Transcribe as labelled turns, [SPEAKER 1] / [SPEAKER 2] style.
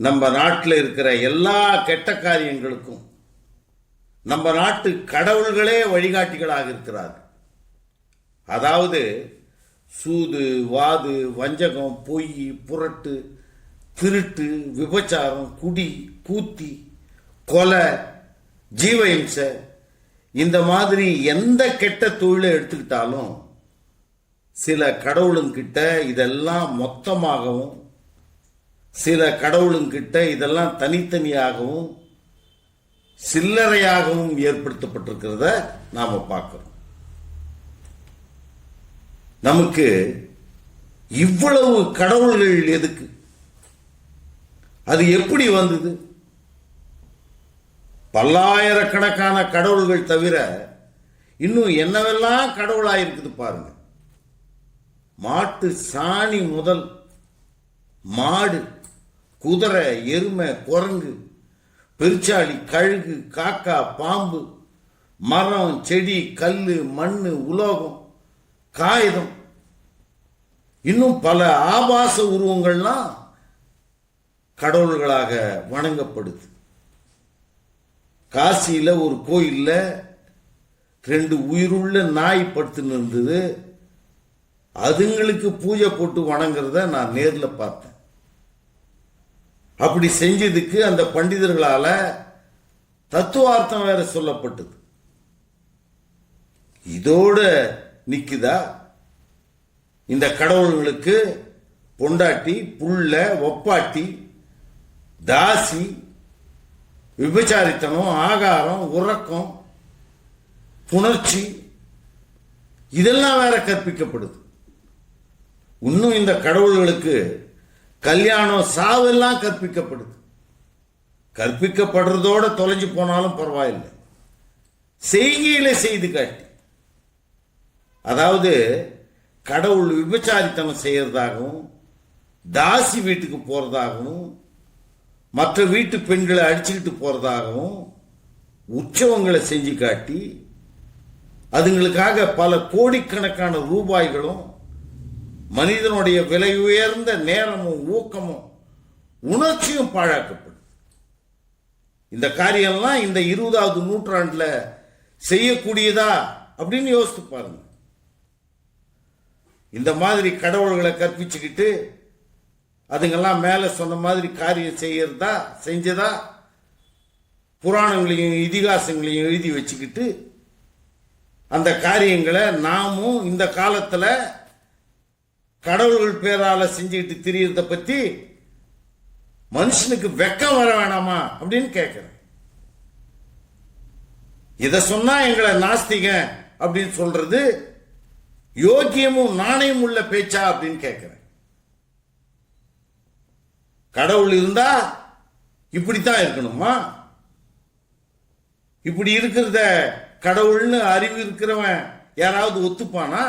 [SPEAKER 1] நம்ம நாட்டில் இருக்கிற எல்லா கெட்ட காரியங்களுக்கும் நம்ம நாட்டு கடவுள்களே வழிகாட்டிகளாக இருக்கிறார்கள். அதாவது சூது, வாது, வஞ்சகம், பொய், புரட்டு, திருட்டு, விபச்சாரம், குடி, கூத்தி, கொலை, ஜீவஹிம்சை, இந்த மாதிரி எந்த கெட்ட தொழிலை எடுத்துக்கிட்டாலும் சில கடவுளுங்கிட்ட இதெல்லாம் மொத்தமாகவும், சில கடவுளுங்கிட்ட இதெல்லாம் தனித்தனியாகவும் சில்லறையாகவும் ஏற்படுத்தப்பட்டிருக்கிறத நாம பார்க்கிறோம். நமக்கு இவ்வளவு கடவுள்கள் எதுக்கு? அது எப்படி வந்தது? பல்லாயிரக்கணக்கான கடவுள்கள் தவிர இன்னும் என்னவெல்லாம் கடவுளாயிருக்குது பாருங்க. மாட்டு சாணி முதல் மாடு, குதிரை, எருமை, குரங்கு, பெருச்சாளி, கழுகு, காக்கா, பாம்பு, மரம், செடி, கல்லு, மண்ணு, உலோகம், காகிதம், இன்னும் பல ஆபாச உருவங்கள்லாம் கடவுள்களாக வணங்கப்படுது. காசியில ஒரு கோயில்ல 2 உயிருள்ள நாய் படுத்துன்னு இருந்தது. அதுங்களுக்கு பூஜை போட்டு வணங்குறத நான் நேரில் பார்த்தேன். அப்படி செஞ்சதுக்கு அந்த பண்டிதர்களால தத்துவார்த்தம் வேற சொல்லப்பட்டது. இதோட நிக்குதா? இந்த கடவுள்களுக்கு பொண்டாட்டி, புள்ள, ஒப்பாட்டி, தாசி, விபச்சாரித்தனம், ஆகாரம், உறக்கம், புணர்ச்சி, இதெல்லாம் வேற கற்பிக்கப்படுது. இன்னும் இந்த கடவுள்களுக்கு கல்யாணம், சாவெல்லாம் கற்பிக்கப்படுது. கற்பிக்கப்படுறதோட தொலைஞ்சு போனாலும் பரவாயில்லை, செய்கையில செய்து காட்டி, அதாவது கடவுள் விபச்சாரித்தனம் செய்யறதாகவும், தாசி வீட்டுக்கு போறதாகவும், மற்ற வீட்டு பெண்களை அடிச்சுக்கிட்டு போறதாகவும் உற்சவங்களை செஞ்சு காட்டி அதுங்களுக்காக பல கோடிக்கணக்கான ரூபாய்களும், மனிதனுடைய விலை உயர்ந்த நேரமும், ஊக்கமும், உணர்ச்சியும் பாழாக்கப்படும். இந்த காரியம்லாம் இந்த 20வது நூற்றாண்டுல செய்யக்கூடியதா அப்படின்னு யோசித்து பாருங்க. இந்த மாதிரி கடவுள்களை கற்பிச்சுக்கிட்டு அதுங்கெல்லாம் மேல சொன்ன மாதிரி காரியம் செஞ்சதா புராணங்களையும் இதிகாசங்களையும் எழுதி வச்சுக்கிட்டு அந்த காரியங்களை நாமும் இந்த காலத்துல கடவுள்கள் பேரால செஞ்சுக்கிட்டு திரியறத பத்தி மனுஷனுக்கு வெக்கம் வர வேணாமா அப்படின்னு கேட்கிறேன். இத சொன்னா எங்களை நாஸ்திக அப்படின்னு சொல்றது யோக்கியமும் நாணயம் உள்ள பேச்சா அப்படின்னு கேட்கிறேன். கடவுள் இருந்தா இப்படித்தான் இருக்கணுமா? இப்படி இருக்கிறத கடவுள்னு அறிவு இருக்கிறவன் யாராவது ஒத்துப்பானா?